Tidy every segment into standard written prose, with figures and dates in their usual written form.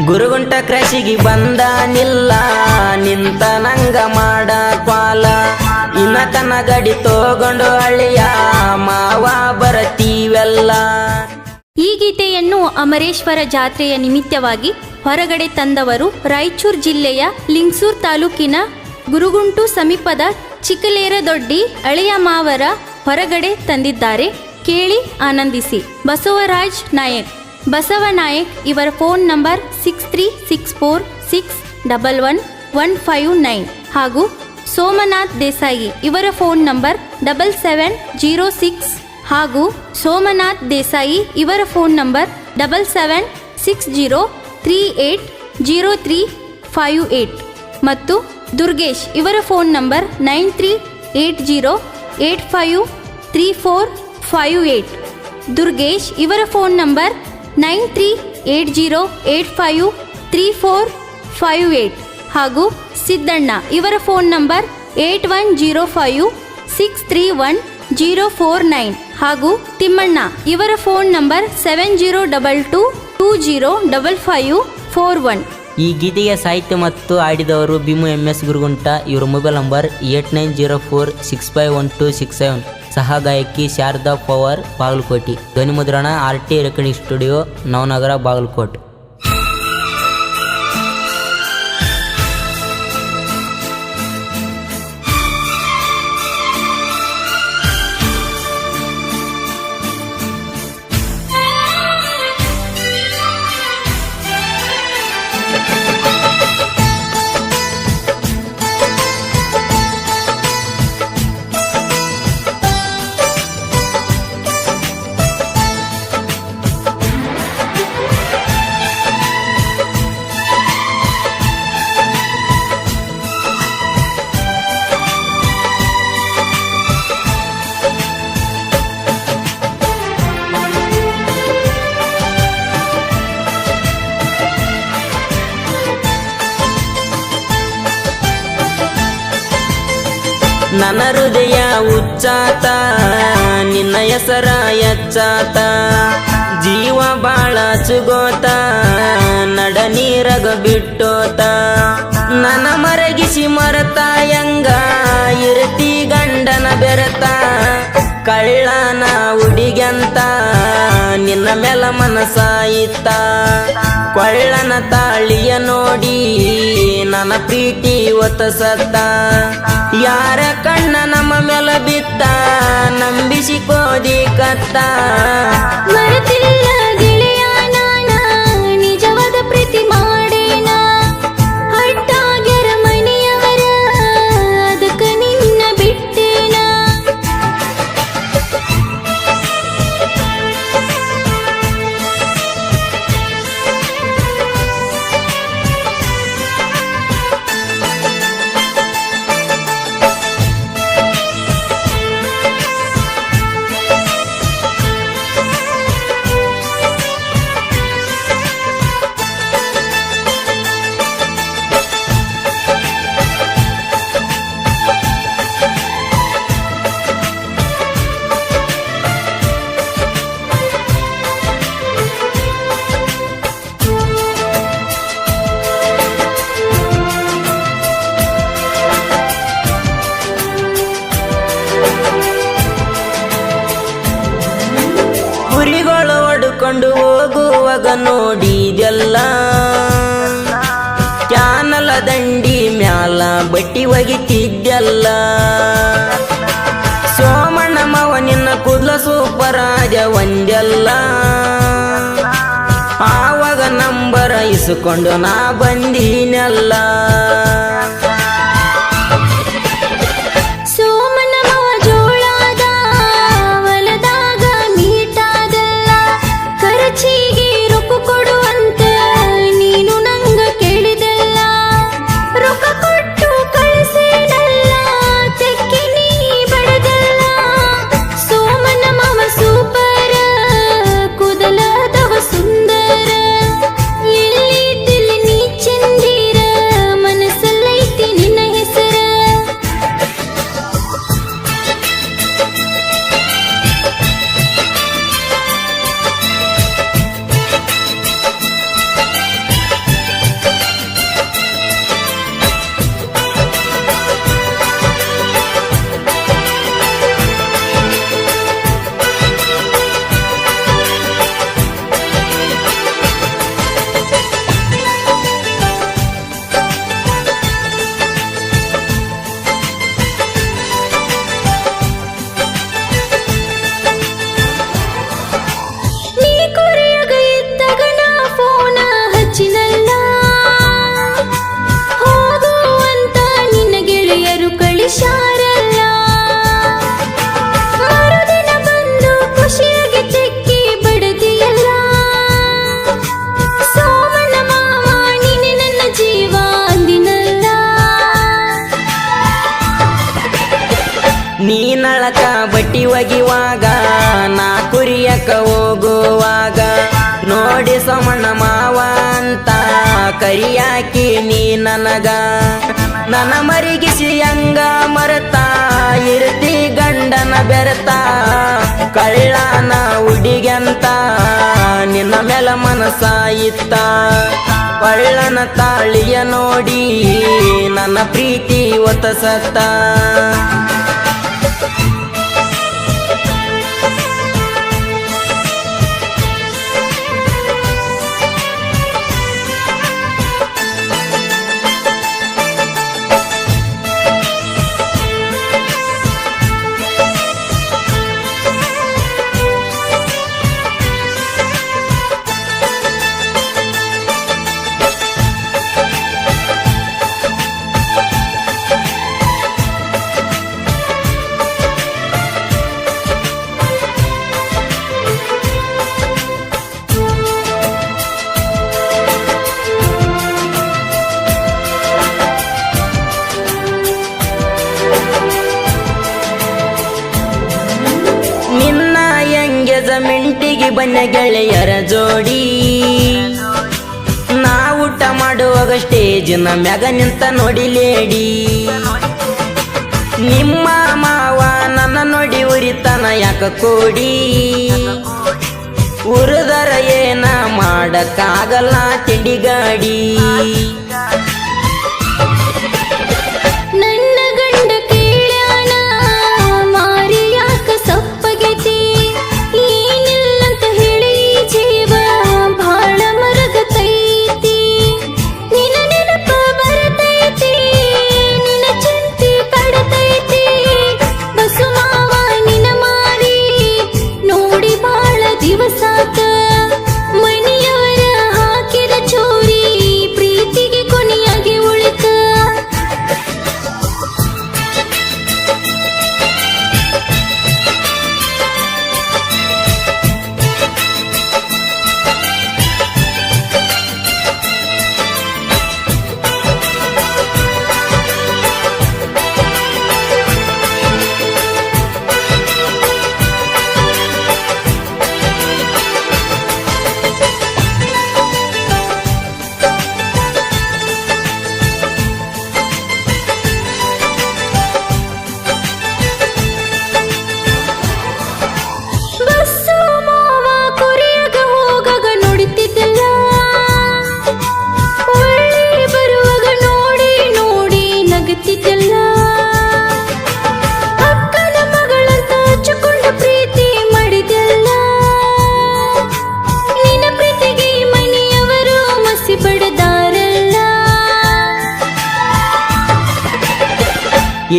ಗುರುಗುಂಟ ಕೃಷಿಗೆ ಬಂದಾನಿಲ್ಲ ನಿಂತ ನಂಗ ಮಾಡ ಕ್ವಾಲ ಇನ್ನತನ ಗಡಿ ತಗೊಂಡು ಹಳ್ಳಿಯ ಮಾವ ಬರತೀವೆಲ್ಲ. ಈ ಗೀತೆಯನ್ನು ಅಮರೇಶ್ವರ ಜಾತ್ರೆಯ ನಿಮಿತ್ತವಾಗಿ ಹೊರಗಡೆ ತಂದವರು ರಾಯಚೂರು ಜಿಲ್ಲೆಯ ಲಿಂಗಸೂರು ತಾಲೂಕಿನ ಗುರುಗುಂಟು ಸಮೀಪದ ಚಿಕ್ಕಲೇರದೊಡ್ಡಿ ಅಳಿಯ ಮಾವರ ಹೊರಗಡೆ ತಂದಿದ್ದಾರೆ. ಕೇಳಿ ಆನಂದಿಸಿ. ಬಸವರಾಜ್ ನಾಯಕ್, ಬಸವ ನಾಯಕ್ ಇವರ ಫೋನ್ ನಂಬರ್ 6364611159 ಹಾಗೂ ಸೋಮನಾಥ್ ದೇಸಾಯಿ ಇವರ ಫೋನ್ ನಂಬರ್ 7706 ಹಾಗೂ ಸೋಮನಾಥ್ ದೇಸಾಯಿ ಇವರ ಫೋನ್ ನಂಬರ್ 7760380358 ಮತ್ತು ದುರ್ಗೇಶ್ ಇವರ ಫೋನ್ ನಂಬರ್ 9380853458. ದುರ್ಗೇಶ್ ಇವರ ಫೋನ್ ನಂಬರ್ 9380853458 ಹಾಗೂ ಸಿದ್ದಣ್ಣ ಇವರ ಫೋನ್ ನಂಬರ್ 8105631049 ಹಾಗೂ ತಿಮ್ಮಣ್ಣ ಇವರ ಫೋನ್ ನಂಬರ್ 7022205541. ಈ ಗೀತೆಗೆ ಸಾಹಿತ್ಯ ಮತ್ತು ಆಡಿದವರು ಭೀಮು MS ಗುರುಗುಂಟ. ಇವರ ಮೊಬೈಲ್ ನಂಬರ್ 8904651267. ಸಹ ಗಾಯಕಿ ಶಾರದಾ ಪವಾರ್ ಬಾಗಲಕೋಟೆ. ಧ್ವನಿ ಮುದ್ರಣ RT recording studio Navanagar Bagalkote. ನನ್ನ ಹೃದಯ ಉಚ್ಚಾತ ನಿನ್ನ ಹೆಸರ ಎಚ್ಚಾತ ಜೀವ ಬಾಳ ಚುಗೋತ ನಡ ನೀರಗ ಬಿಟ್ಟೋತ ನನ್ನ ಮರಗಿಸಿ ಮರತ ಎಂಗ ಇರತಿ ಗಂಡನ ಬೆರತ ಕಳ್ಳನ ಹುಡಿಗಂತ ನಿನ್ನ ಮೇಲ ಮನಸಾಯಿತ ಕೊಳ್ಳನ ತಾಳಿಯ ನೋಡಿ ನನ್ನ ಪ್ರೀತಿ ಒತ್ತಸತ್ತ ಯಾರ ಕಣ್ಣ ನಮ್ಮ ಮೇಲ ಬಿತ್ತ ನಂಬಿಸಿ ಕೋದಿ ಕತ್ತ ಮರೆತಿಲ್ಲ ಗೆಳೆಯ ನಾನ ನಿಜವಾದ ಪ್ರೀತಿ ಮಾಡೇನ ಹಟ್ಟಾಗ್ಯರ ಮನೆಯವರ ಅದಕ್ಕ ನಿನ್ನ ಬಿಟ್ಟೇನ ಕುರಿಗಳು ಹೊಡ್ಕೊಂಡು ಹೋಗುವಾಗ ನೋಡಿದೆಲ್ಲ ಕ್ಯಾನಲ ದಂಡಿ ಮ್ಯಾಲ ಬಟ್ಟಿ ಒಗಿತಿದ್ದೆಲ್ಲ ಸೋಮಣ್ಣ ಮಾವ ನಿನ್ನ ಕೂದಲ ಸೂಪರಾಜ ಒಂದೆಲ್ಲ ಆವಾಗ ನಂಬರ ಇಸ್ಕೊಂಡು ನಾ ಬಂದೀನೆಲ್ಲ ಸುಂದರ ಎಲ್ಲಿ ತಿಳಿ ನೀ ಚಂದಿರ ಮನಸ್ಸಲ್ಲ ಹೊಲಕ ಬಟ್ಟಿ ಒಗಿವಾಗ ನಾ ಕುರಿಯಕ ಹೋಗುವಾಗ ನೋಡಿ ಸೋಮಣ್ಣ ಮಾವ ಅಂತ ಕರಿಯಾಕಿ ನೀ ನನಗ ನನ್ನ ಮರಿಗಿಸಿ ಹಂಗ ಮರತಾ ಇರ್ತಿ ಗಂಡನ ಬೆರತಾ ಕಳ್ಳನ ಹುಡುಗಂತ ನಿನ್ನ ಮೇಲ ಮನಸ ಇತ್ತ ಒಳ್ಳನ ತಾಳಿಯ ನೋಡಿ ನನ್ನ ಪ್ರೀತಿ ಒತ್ತಸತ್ತ ಮಿಂಟಿಗೆ ಬನ್ನ ಗೆಳೆಯರ ಜೋಡಿ ನಾ ಊಟ ಮಾಡುವಾಗ ಸ್ಟೇಜಿನ ಮ್ಯಾಗ ನಿಂತ ನೋಡಿ ಲೇಡಿ ನಿಮ್ಮ ಮಾವ ನನ್ನ ನೋಡಿ ಉರಿತನ ಯಾಕ ಕೋಡಿ ಉರಿದರ ಏನ ಮಾಡಕ್ಕಾಗಲ್ಲ ತಿಂಡಿಗಾಡಿ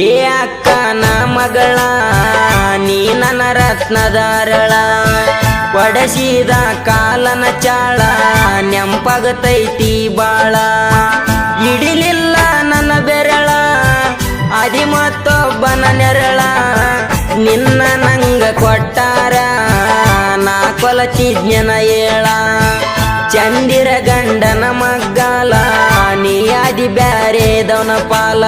ಏ ಅಕ್ಕನ ಮಗಳ ನೀ ನನ್ನ ರತ್ನದಾರಳ ಒಡಸಿದ ಕಾಲನ ಚಾಳ ನೆಂಪಾಗತೈತಿ ಬಾಳ ಹಿಡಿಲಿಲ್ಲ ನನ್ನ ಬೆರಳ ಅದಿ ಮತ್ತೊಬ್ಬನ ನೆರಳ ನಿನ್ನ ನಂಗ ಕೊಟ್ಟಾರ ನಾ ಕೊಲತಿಜ್ಞನ ಏಳ ಚಂದಿರ ಗಂಡನ ಮಗ್ಗಾಲ ನೀ ಅದಿ ಬ್ಯಾರೆದವನ ಪಾಲ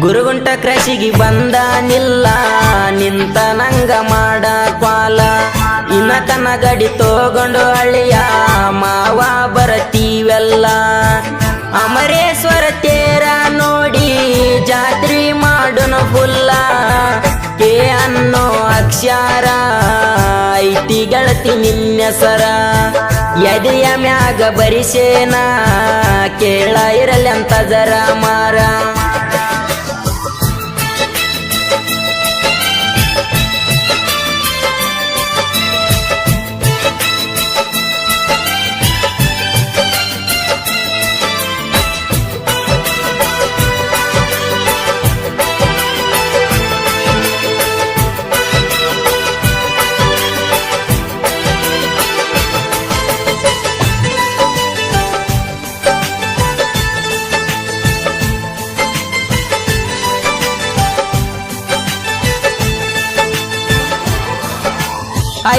ಗುರುಗುಂಟ ಕೃಷಿಗೆ ಬಂದಾನಿಲ್ಲ ನಿಂತ ನಂಗ ಮಾಡ ಕ್ವಾಲ ಇನ್ನತನ ಗಡಿ ತಗೊಂಡು ಹಳ್ಳಿಯ ಮಾವ ಬರತೀವೆಲ್ಲ ಅಮರೇಶ್ವರ ತೇರ ನೋಡಿ ಜಾತ್ರಿ ಮಾಡುನು ಫುಲ್ಲ ಕೆ ಅನ್ನೋ ಅಕ್ಷರ ಐತಿ ಗೆಳತಿ ನಿನ್ನೆಸರ ಎದೆಯ ಮ್ಯಾಗ ಬರಿಸೇನ ಕೇಳ ಇರಲಿ ಅಂತ ಜರ ಮಾರ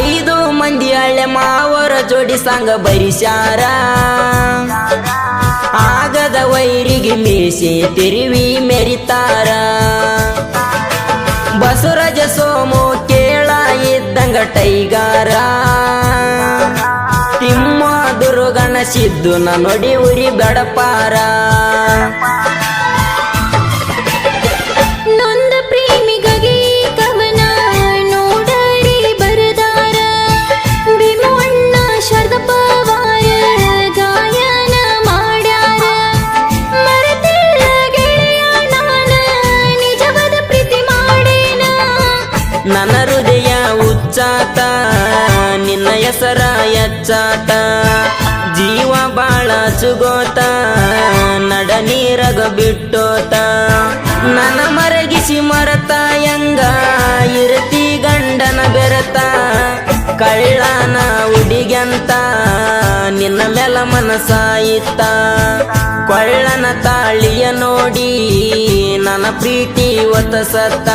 ಐದು ಮಂದಿ ಹಳ್ಳೆ ಮಾವರ ಜೋಡಿ ಸಂಗ ಬರಿಸ್ಯಾರ ಆಗದ ವೈರಿಗೆ ಮೀಸಿ ತಿರುವಿ ಮೆರಿತಾರ ಬಸವರಾಜ ಸೋಮು ಕೇಳ ಇದ್ದಂಗ ಟೈಗಾರ ತಿಮ್ಮ ದುರ್ಗಣ ಸಿದ್ದು ನೋಡಿ ಉರಿ ಬಡಪಾರ ನೊಂದ ಪ್ರೇಮಿಗಾಗಿ ಕವನ ನೋಡರಿ ಬರದಾರ ಭೀಮಣ್ಣ ಶರದ ಪವಾರ ಗಾಯನ ಮಾಡ್ಯಾರ ಮರೆತಿಲ್ಲ ಗೆಳೆಯ ನಾನ ನಿಜವಾದ ಪ್ರೀತಿ ಮಾಡೇನ ನನ್ನ ಹೃದಯ ಉಚ್ಚಾಟ ನಿನ್ನ ಹೆಸರ ಎಚ್ಚಾಟ ಜೀವ ಬಾಳ ಚುಗೋತ ನಡ ನೀರಗ ಬಿಟ್ಟೋತ ನನ್ನ ಮರಗಿಸಿ ಮರತ ಎಂಗ ಇರತಿ ಗಂಡನ ಬೆರತ ಕಳ್ಳನ ಹುಡಿಗಂತ ನಿನ್ನ ಮೇಲ ಮನಸಾಯಿತ ಕೊಳ್ಳನ ತಾಳಿಯ ನೋಡಿ ನನ್ನ ಪ್ರೀತಿ ಒತ್ತಸತ್ತ